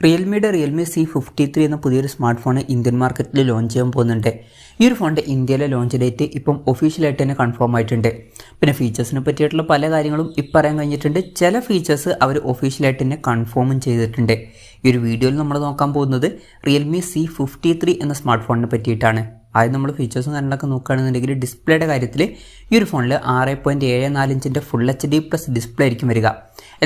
Realme C53 എന്ന പുതിയൊരു smart phone Indian മാർക്കറ്റിൽ ലോഞ്ച് ചെയ്യാൻ പോകുന്നുണ്ട്. ഈ ഒരു ഫോണിൻ്റെ ഇന്ത്യയിലെ ലോഞ്ച് ഡേറ്റ് ഇപ്പം ഒഫീഷ്യലായിട്ട് തന്നെ കൺഫേം ആയിട്ടുണ്ട്. പിന്നെ ഫീച്ചേഴ്സിനെ പറ്റിയിട്ടുള്ള പല കാര്യങ്ങളും ഇപ്പം പറയാൻ കഴിഞ്ഞിട്ടുണ്ട്. ചില ഫീച്ചേഴ്സ് അവർ ഒഫീഷ്യലായിട്ട് തന്നെ കൺഫേമും ചെയ്തിട്ടുണ്ട്. ഈ ഒരു വീഡിയോയിൽ നമ്മൾ നോക്കാൻ പോകുന്നത് Realme C53 എന്ന സ്മാർട്ട് ഫോണിനെ പറ്റിയിട്ടാണ്. ആദ്യം നമ്മൾ ഫീച്ചേഴ്സും കാര്യങ്ങളൊക്കെ നോക്കുകയാണെന്നുണ്ടെങ്കിൽ ഡിസ്പ്ലേയുടെ കാര്യത്തിൽ ഈ ഒരു ഫോണിൽ 6.74 ഇഞ്ചിൻ്റെ ഫുൾ HD+ ഡിസ്പ്ലേ ആയിരിക്കും വരിക.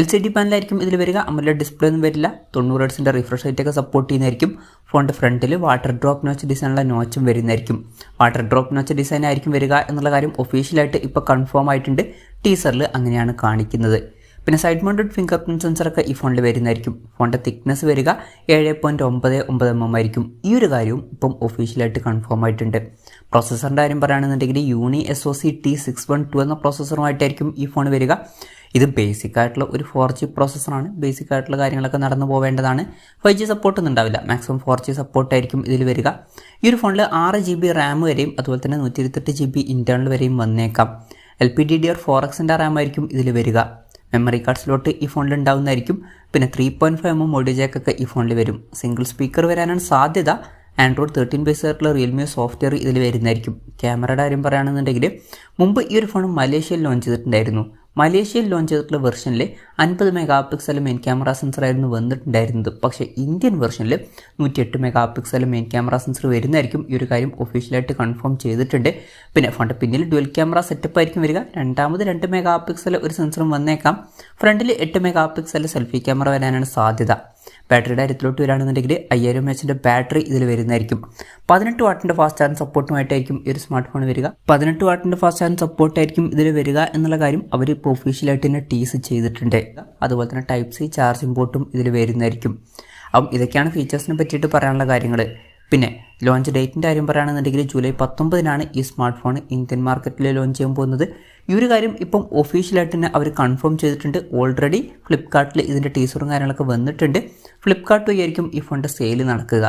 LCD പാനലായിരിക്കും ഇതിൽ വരിക. AMOLED ഡിസ്പ്ലേ ഒന്നും വരില്ല. 90 Hz റിഫ്രഷ് റേറ്റൊക്കെ സപ്പോർട്ട് ചെയ്യുന്നതായിരിക്കും. ഫോണിൻ്റെ ഫ്രണ്ടിൽ വാട്ടർ ഡ്രോപ്പ് നോച്ച് ഡിസൈനുള്ള നോച്ചും വരുന്നതായിരിക്കും. വാട്ടർ ഡ്രോപ്പ് നോച്ച് ഡിസൈൻ ആയിരിക്കും വരിക എന്നുള്ള കാര്യം ഒഫീഷ്യലായിട്ട് ഇപ്പോൾ കൺഫേം ആയിട്ടുണ്ട്. ടീസറിൽ അങ്ങനെയാണ് കാണിക്കുന്നത്. പിന്നെ സൈഡ് മൗണ്ടഡ് ഫിംഗർ പ്രിൻറ്റ് സെൻസറൊക്കെ ഈ ഫോണിൽ വരുന്നതായിരിക്കും. ഫോണിൻ്റെ തിക്നെസ് വരിക 7.99 mm ആയിരിക്കും. ഈ ഒരു കാര്യവും ഇപ്പം ഒഫീഷ്യലായിട്ട് കൺഫേം ആയിട്ടുണ്ട്. പ്രോസസ്സറിൻ്റെ കാര്യം പറയുകയാണെന്നുണ്ടെങ്കിൽ unisoc T612 എന്ന പ്രോസസ്സറുമായിട്ടായിരിക്കും ഈ ഫോൺ വരിക. ഇത് ബേസിക് ആയിട്ടുള്ള ഒരു 4G പ്രോസസ്സറാണ്. ബേസിക് ആയിട്ടുള്ള കാര്യങ്ങളൊക്കെ നടന്നു പോവേണ്ടതാണ്. 5G സപ്പോർട്ടൊന്നും ഉണ്ടാവില്ല. മാക്സിമം 4G സപ്പോർട്ടായിരിക്കും ഇതിൽ വരിക. ഈ ഒരു ഫോണിൽ 6GB റാം വരെയും അതുപോലെ തന്നെ 128GB ഇൻറ്റേർണൽ വരെയും വന്നേക്കാം. LPDDR4Xൻ്റെ റാം ആയിരിക്കും ഇതിൽ വരിക. മെമ്മറി കാർഡ് സ്ലോട്ട് ഈ ഫോണിൽ ഉണ്ടാവുന്നതായിരിക്കും. പിന്നെ 3.5 mm ഓഡിയോ ജാക്കൊക്കെ ഈ ഫോണിൽ വരും. സിംഗിൾ സ്പീക്കർ വരാനാണ് സാധ്യത. Android 13 ബേസ് ആയിട്ടുള്ള റിയൽമി സോഫ്റ്റ്വെയർ ഇതിൽ വരുന്നതായിരിക്കും. ക്യാമറയുടെ കാര്യം പറയുകയാണെന്നുണ്ടെങ്കിൽ മുമ്പ് ഈ ഒരു ഫോൺ മലേഷ്യയിൽ ലോഞ്ച് ചെയ്തിട്ടുണ്ടായിരുന്നു. മലേഷ്യയിൽ ലോഞ്ച് ചെയ്തിട്ടുള്ള വെർഷനിൽ 50 MP മെയിൻ ക്യാമറ സെൻസർ ആയിരുന്നു വന്നിട്ടുണ്ടായിരുന്നത്. പക്ഷേ ഇന്ത്യൻ വെർഷനിൽ 108 MP മെയിൻ ക്യാമറ സെൻസർ വരുന്നതായിരിക്കും. ഈ ഒരു കാര്യം ഒഫീഷ്യലായിട്ട് കൺഫേം ചെയ്തിട്ടുണ്ട്. പിന്നെ ഫോണിൻ്റെ പിന്നിൽ ഡ്യുവൽ ക്യാമറ സെറ്റപ്പ് ആയിരിക്കും വരിക. രണ്ടാമത് 2 MP ഒരു സെൻസറും വന്നേക്കാം. ഫ്രണ്ടിൽ 8 MP സെൽഫി ക്യാമറ വരാനാണ് സാധ്യത. ബാറ്ററിയുടെ കാര്യത്തിലോട്ട് വരികയാണെന്നുണ്ടെങ്കിൽ 5000 mAh ബാറ്ററി ഇതിൽ വരുന്നതായിരിക്കും. 18 വാട്ടിൻ്റെ ഫാസ്റ്റ് ചാർജിങ് സപ്പോർട്ടുമായിട്ടായിരിക്കും ഈ ഒരു സ്മാർട്ട് ഫോൺ വരിക. 18 വാട്ടിൻ്റെ ഫാസ്റ്റ് ചാർജിങ് സപ്പോർട്ടായിരിക്കും ഇതിൽ വരിക എന്നുള്ള കാര്യം അവർ ഇപ്പോൾ ഒഫീഷ്യലായിട്ട് തന്നെ ടീസ് ചെയ്തിട്ടുണ്ട്. അതുപോലെ തന്നെ Type-C ചാർജിങ് പോർട്ടും ഇതിൽ വരുന്നതായിരിക്കും. അപ്പം ഇതൊക്കെയാണ് ഫീച്ചേഴ്സിനെ പറ്റിയിട്ട് പറയാനുള്ള കാര്യങ്ങൾ. പിന്നെ ലോഞ്ച് ഡേറ്റിൻ്റെ കാര്യം പറയുകയാണെന്നുണ്ടെങ്കിൽ ജൂലൈ 19-നാണ് ഈ സ്മാർട്ട് ഫോൺ ഇന്ത്യൻ മാർക്കറ്റിൽ ലോഞ്ച് ചെയ്യാൻ പോകുന്നത്. ഈ ഒരു കാര്യം ഇപ്പം ഒഫീഷ്യലായിട്ട് തന്നെ അവർ കൺഫേം ചെയ്തിട്ടുണ്ട്. ഓൾറെഡി ഫ്ലിപ്കാർട്ടിൽ ഇതിൻ്റെ ടീസറും കാര്യങ്ങളൊക്കെ വന്നിട്ടുണ്ട്. ഫ്ലിപ്കാർട്ട് വഴിയായിരിക്കും ഈ ഫോണിൻ്റെ സെയിൽ നടക്കുക.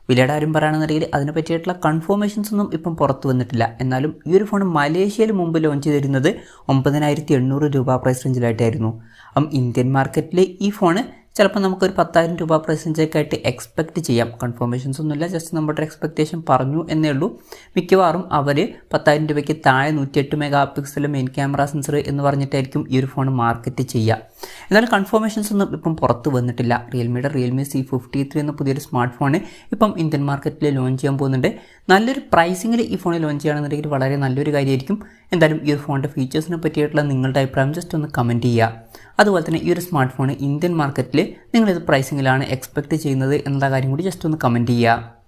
വിലയുടെ കാര്യം പറയുകയാണെന്നുണ്ടെങ്കിൽ അതിനെ പറ്റിയിട്ടുള്ള കൺഫർമേഷൻസ് ഒന്നും ഇപ്പം പുറത്ത് വന്നിട്ടില്ല. എന്നാലും ഈ ഒരു ഫോൺ മലേഷ്യയിൽ മുമ്പ് ലോഞ്ച് ചെയ്തിരുന്നത് 9800 രൂപ പ്രൈസ് റേഞ്ചിലായിട്ടായിരുന്നു. അപ്പം ഇന്ത്യൻ മാർക്കറ്റിൽ ഈ ഫോണ് ചിലപ്പോൾ നമുക്കൊരു 10,000 രൂപ പ്രൈസ് റേഞ്ചൊക്കെ ആയിട്ട് എക്സ്പെക്റ്റ് ചെയ്യാം. കൺഫർമേഷൻസ് ഒന്നുമില്ല, ജസ്റ്റ് നമ്മുടെ എക്സ്പെക്റ്റേഷൻ പറഞ്ഞു എന്നേ ഉള്ളൂ. മിക്കവാറും അവർ 10,000 രൂപയ്ക്ക് താഴെ 108 MP മെയിൻ ക്യാമറ സെൻസർ എന്ന് പറഞ്ഞിട്ടായിരിക്കും ഈ ഒരു ഫോൺ മാർക്കറ്റ് ചെയ്യുക. എന്നാലും കൺഫർമേഷൻസ് ഒന്നും ഇപ്പം പുറത്ത് വന്നിട്ടില്ല. Realme C53 എന്ന പുതിയൊരു സ്മാർട്ട് ഫോൺ ഇപ്പം ഇന്ത്യൻ മാർക്കറ്റിൽ ലോഞ്ച് ചെയ്യാൻ പോകുന്നുണ്ട്. നല്ലൊരു പ്രൈസിങ്ങിൽ ഈ ഫോണിൽ ലോഞ്ച് ചെയ്യുകയാണെന്നുണ്ടെങ്കിൽ വളരെ നല്ലൊരു കാര്യമായിരിക്കും. എന്തായാലും ഈ ഒരു ഫോണിൻ്റെ ഫീച്ചേഴ്സിനെ പറ്റിയിട്ടുള്ള നിങ്ങളുടെ അഭിപ്രായം ജസ്റ്റ് ഒന്ന് കമൻറ്റ് ചെയ്യുക. അതുപോലെ തന്നെ ഈ ഒരു സ്മാർട്ട് ഫോൺ ഇന്ത്യൻ മാർക്കറ്റിൽ നിങ്ങളിത് പ്രൈസിങ്ങിലാണ് എക്സ്പെക്റ്റ് ചെയ്യുന്നത് എന്നുള്ള കാര്യം കൂടി ജസ്റ്റ് ഒന്ന് കമൻറ്റ് ചെയ്യുക.